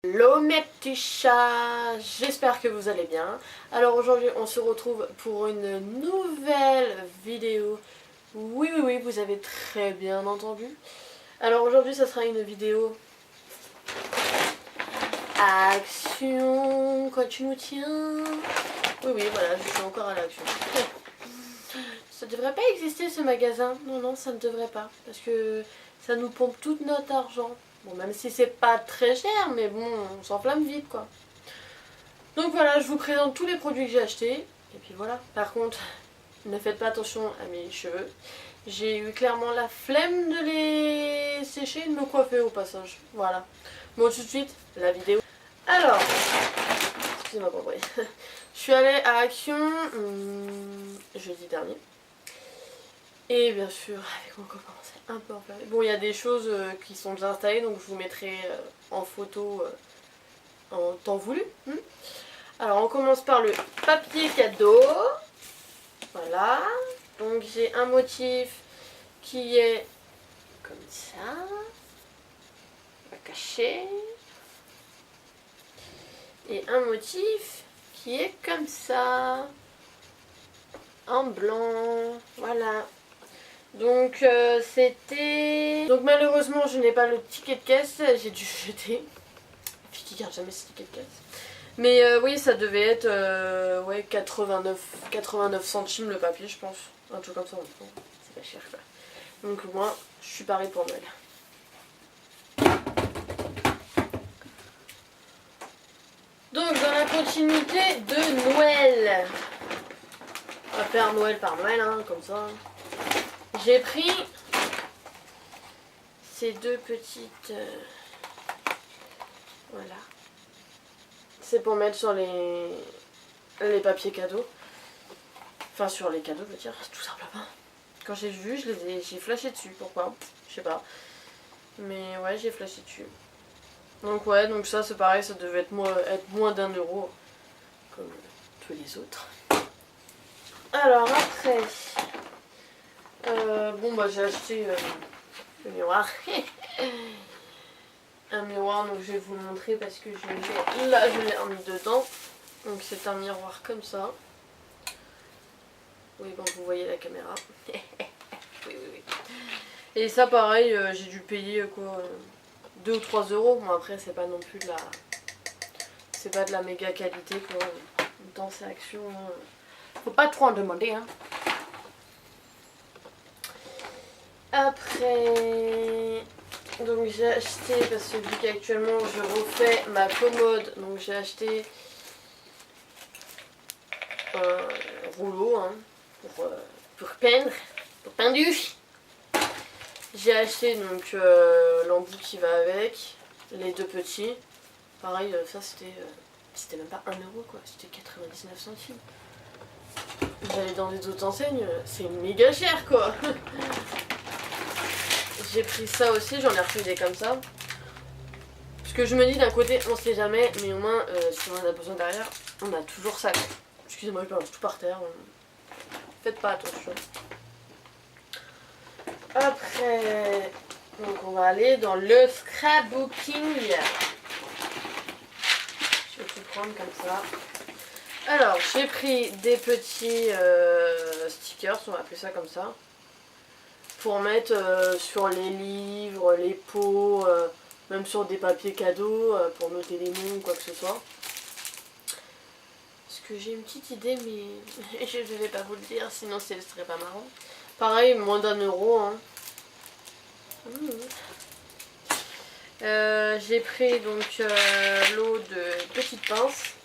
Hello mes petits chats, j'espère que vous allez bien. Alors aujourd'hui on se retrouve pour une nouvelle vidéo. Oui, vous avez très bien entendu. Alors aujourd'hui ça sera une vidéo action. Quoi tu nous tiens? Oui, voilà, je suis encore à l'action. Ça devrait pas exister ce magasin. Non, ça ne devrait pas. Parce que ça nous pompe tout notre argent. Bon, même si c'est pas très cher, mais bon, on s'enflamme vite quoi. Donc voilà, je vous présente tous les produits que j'ai achetés. Et puis voilà. Par contre, ne faites pas attention à mes cheveux. J'ai eu clairement la flemme de les sécher et de me coiffer au passage. Voilà. Bon, tout de suite, la vidéo. Alors, excusez-moi pour le bruit. Je suis allée à Action jeudi dernier. Et bien sûr, avec mon copain, c'est un peu enflammé. Bon, il y a des choses qui sont déjà installées, donc je vous mettrai en photo en temps voulu. Alors, on commence par le papier cadeau. Voilà. Donc, j'ai un motif qui est comme ça. On va cacher. Et un motif qui est comme ça. En blanc. Voilà. Donc c'était... Donc malheureusement je n'ai pas le ticket de caisse, j'ai dû jeter. Puis qui garde jamais ce ticket de caisse. Mais oui, ça devait être ouais, 89 centimes le papier je pense. Un truc comme ça, c'est pas cher quoi. Donc moi je suis parée pour Noël. Donc dans la continuité de Noël, on va faire Noël par Noël hein, comme ça. J'ai pris ces deux petites... voilà. C'est pour mettre sur les papiers cadeaux. Enfin sur les cadeaux, je veux dire, tout simplement. Quand j'ai vu, j'ai flashé dessus. Pourquoi? Je sais pas. Mais ouais, j'ai flashé dessus. Donc ouais, donc ça c'est pareil, ça devait être moins d'1 euro. Comme tous les autres. Alors après... bon bah j'ai acheté le miroir. Un miroir, donc je vais vous le montrer parce que là je l'ai remis dedans. Donc c'est un miroir comme ça. Oui, bon vous voyez la caméra. oui. Et ça pareil, j'ai dû payer quoi 2 ou 3 euros. Bon après c'est pas non plus de la... C'est pas de la méga qualité quoi. Dans ces actions, faut pas trop en demander hein. Après, donc j'ai acheté, parce que vu qu'actuellement je refais ma commode, donc j'ai acheté un rouleau hein, pour peindre, pour peinduche. J'ai acheté donc l'embout qui va avec, les deux petits. Pareil, ça c'était même pas 1 euro quoi, c'était 99 centimes. J'allais dans les autres enseignes, c'est méga cher quoi. J'ai pris ça aussi, j'en ai refait des comme ça. Parce que je me dis d'un côté, on sait jamais, mais au moins, si on en a besoin derrière, on a toujours ça. Excusez-moi, je balance tout par terre. Faites pas attention. Après, donc on va aller dans le scrapbooking. Je vais tout prendre comme ça. Alors, j'ai pris des petits stickers, on va appeler ça comme ça. Pour mettre sur les livres, les pots, même sur des papiers cadeaux, pour noter les noms ou quoi que ce soit. Parce que j'ai une petite idée, mais je ne vais pas vous le dire, sinon ce serait pas marrant. Pareil, moins d'1 euro. Hein. J'ai pris donc l'eau de petites pinces.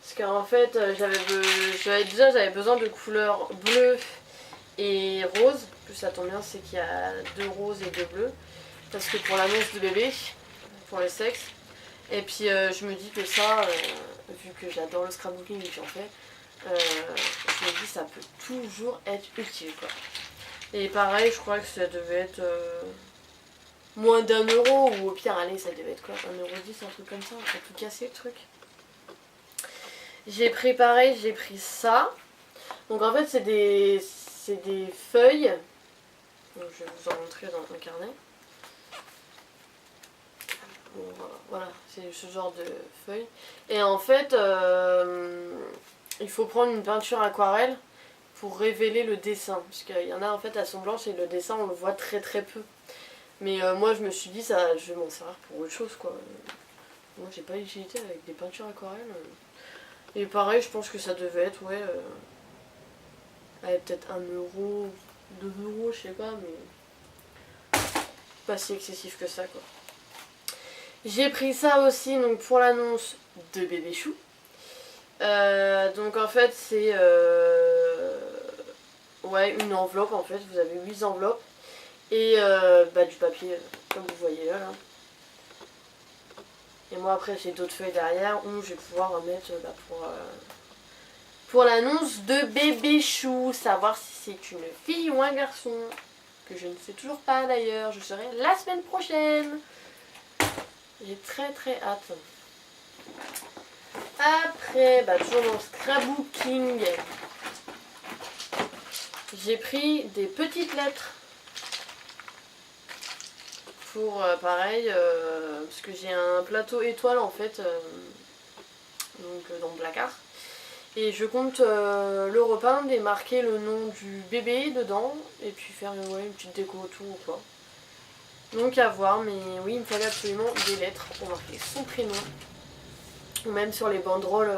Parce qu'en fait, j'avais besoin de couleurs bleues et rose, plus ça tombe bien c'est qu'il y a 2 roses et 2 bleus parce que pour l'annonce du bébé, pour le sexe, et puis je me dis que ça, vu que j'adore le scrapbooking et que j'en fais, je me dis ça peut toujours être utile quoi. Et pareil je crois que ça devait être moins d'1 euro ou au pire allez ça devait être quoi 1,10 €, un truc comme ça, on peut tout casser le truc. J'ai pris pareil, j'ai pris ça, donc en fait c'est des feuilles, donc je vais vous en montrer dans un carnet. Bon, voilà, c'est ce genre de feuilles. Et en fait, il faut prendre une peinture aquarelle pour révéler le dessin. Parce qu'il y en a en fait, elles sont blanches et le dessin on le voit très très peu. Mais moi je me suis dit, ça, je vais m'en servir pour autre chose quoi. Moi j'ai pas l'utilité avec des peintures aquarelles. Et pareil, je pense que ça devait être, ouais, peut-être 1€, 2€, je sais pas, mais pas si excessif que ça quoi. J'ai pris ça aussi donc pour l'annonce de Bébé Chou. Donc en fait c'est ouais, une enveloppe en fait, vous avez 8 enveloppes et du papier comme vous voyez là. Et moi après j'ai d'autres feuilles derrière où je vais pouvoir mettre pour l'annonce de Bébé Chou, savoir si c'est une fille ou un garçon, que je ne sais toujours pas d'ailleurs, je serai la semaine prochaine. J'ai très très hâte. Après, toujours dans le scrapbooking, j'ai pris des petites lettres pour pareil, parce que j'ai un plateau étoile en fait, donc dans le placard. Et je compte le repeindre et marquer le nom du bébé dedans, et puis faire une petite déco autour ou quoi. Donc à voir, mais oui, il me fallait absolument des lettres pour marquer son prénom. Ou même sur les banderoles,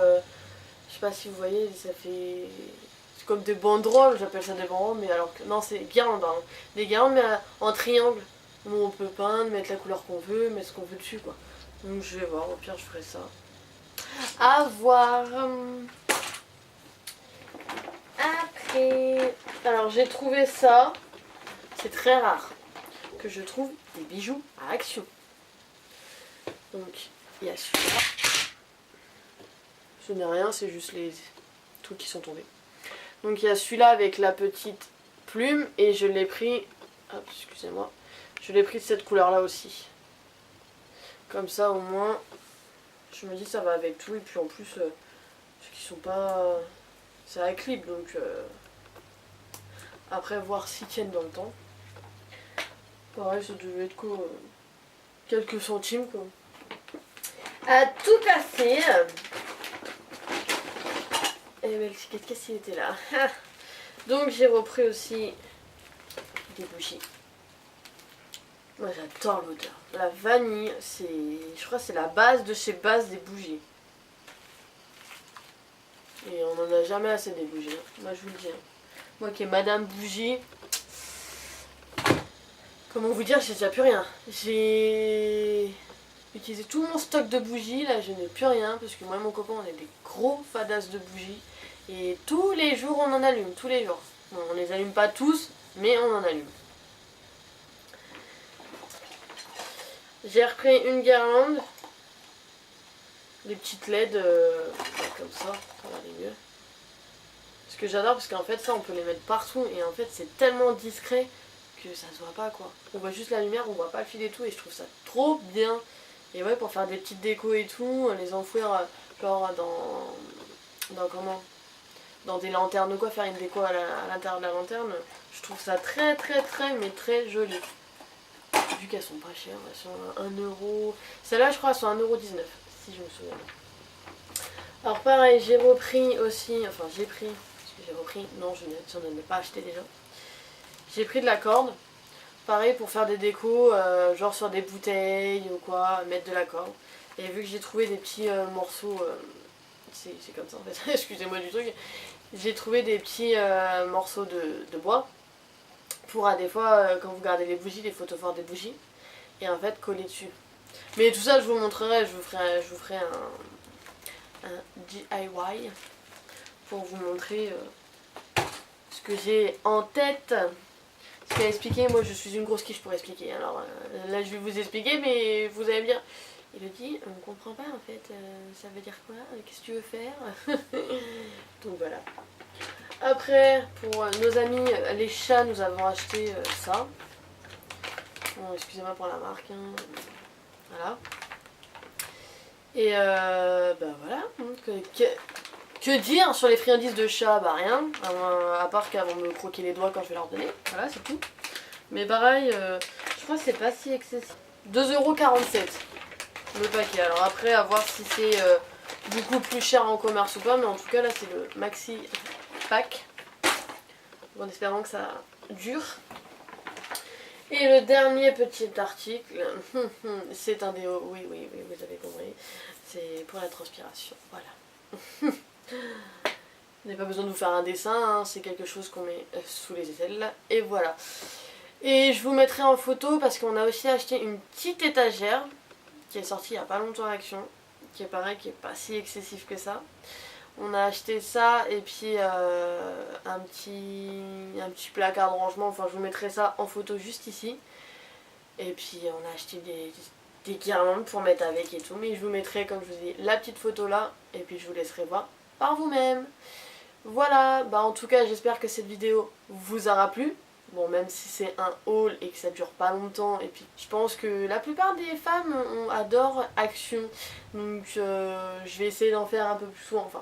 je sais pas si vous voyez, ça fait... C'est comme des banderoles, j'appelle ça des banderoles, mais alors que... Non, c'est guirlandes, hein. Des guirlandes, mais en triangle. Où on peut peindre, mettre la couleur qu'on veut, mettre ce qu'on veut dessus, quoi. Donc je vais voir, au pire je ferai ça. À voir. Après... Alors j'ai trouvé ça. C'est très rare que je trouve des bijoux à Action. Donc il y a celui-là. Ce n'est rien, c'est juste les trucs qui sont tombés. Donc il y a celui-là avec la petite plume et je l'ai pris... Hop, excusez-moi. Je l'ai pris de cette couleur-là aussi. Comme ça au moins, je me dis ça va avec tout. Et puis en plus, ceux qui sont pas... C'est à clip, donc... Après voir s'ils tiennent dans le temps. Pareil, ça devait être quoi, quelques centimes quoi. À tout casser. Et le ticket de caisse il était là. Donc j'ai repris aussi des bougies. Moi j'adore l'odeur. La vanille, c'est, je crois que c'est la base de chez Base des bougies. Et on n'en a jamais assez des bougies. Moi je vous le dis. Moi qui est Madame Bougie. Comment vous dire, j'ai déjà plus rien. J'ai utilisé tout mon stock de bougies. Là je n'ai plus rien. Parce que moi et mon copain on est des gros fadas de bougies. Et tous les jours on en allume. Tous les jours. Bon, on les allume pas tous. Mais on en allume. J'ai repris une guirlande. Des petites LED comme ça. Ça va aller mieux. Ce que j'adore parce qu'en fait ça on peut les mettre partout. Et en fait c'est tellement discret que ça se voit pas quoi. On voit juste la lumière, on voit pas le fil et tout. Et je trouve ça trop bien. Et ouais, pour faire des petites décos et tout. Les enfouir genre dans des lanternes ou quoi. Faire une déco à l'intérieur de la lanterne. Je trouve ça très très très mais très joli. Vu qu'elles sont pas chères, elles sont 1€. Celles-là, je crois, elles sont 1,19€, si je me souviens. Alors, pareil, j'ai repris aussi. Enfin, j'ai pris. Parce que j'ai repris. Non, je n'en ai pas acheté déjà. J'ai pris de la corde. Pareil, pour faire des décos, genre sur des bouteilles ou quoi, mettre de la corde. Et vu que j'ai trouvé des petits morceaux. C'est comme ça en fait, excusez-moi du truc. J'ai trouvé des petits morceaux de bois. Pour des fois, quand vous gardez les bougies, les photos fortes des bougies, et en fait coller dessus. Mais tout ça je vous montrerai, je vous ferai un DIY pour vous montrer ce que j'ai en tête. Ce qu'à expliquer, moi je suis une grosse quiche pour expliquer. Alors là je vais vous expliquer, mais vous allez me dire, Elodie, on ne comprend pas en fait, ça veut dire quoi? Qu'est-ce que tu veux faire? Donc voilà. Après, pour nos amis les chats, nous avons acheté ça. Bon, excusez-moi pour la marque. Hein. Voilà. Et voilà. Que dire sur les friandises de chat? Bah rien. À part qu'elles vont me croquer les doigts quand je vais leur donner. Voilà, c'est tout. Mais pareil, je crois que c'est pas si excessif. 2,47€. le paquet. Alors après, à voir si c'est beaucoup plus cher en commerce ou pas, mais en tout cas là c'est le maxi pack. En espérant que ça dure. Et le dernier petit article, c'est un déo, oui, vous avez compris, c'est pour la transpiration, voilà. Vous n'avez pas besoin de vous faire un dessin, hein, c'est quelque chose qu'on met sous les aisselles, et voilà. Et je vous mettrai en photo parce qu'on a aussi acheté une petite étagère qui est sortie il n'y a pas longtemps à Action, qui est pareil, qui est pas si excessif que ça. On a acheté ça et puis un petit placard de rangement, enfin je vous mettrai ça en photo juste ici. Et puis on a acheté des guirlandes pour mettre avec et tout, mais je vous mettrai comme je vous dis la petite photo là et puis je vous laisserai voir par vous-même. Voilà, bah en tout cas j'espère que cette vidéo vous aura plu. Bon, même si c'est un haul et que ça dure pas longtemps, et puis je pense que la plupart des femmes adorent Action, donc je vais essayer d'en faire un peu plus souvent, enfin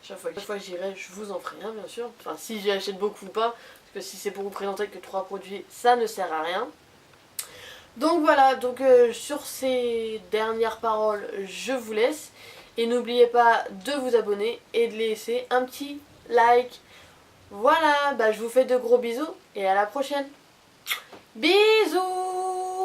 chaque fois que j'irai je vous en ferai un bien sûr, enfin si j'y achète beaucoup ou pas, parce que si c'est pour vous présenter que 3 produits ça ne sert à rien. Donc voilà, donc sur ces dernières paroles je vous laisse, et n'oubliez pas de vous abonner et de laisser un petit like. Voilà, bah je vous fais de gros bisous et à la prochaine. Bisous!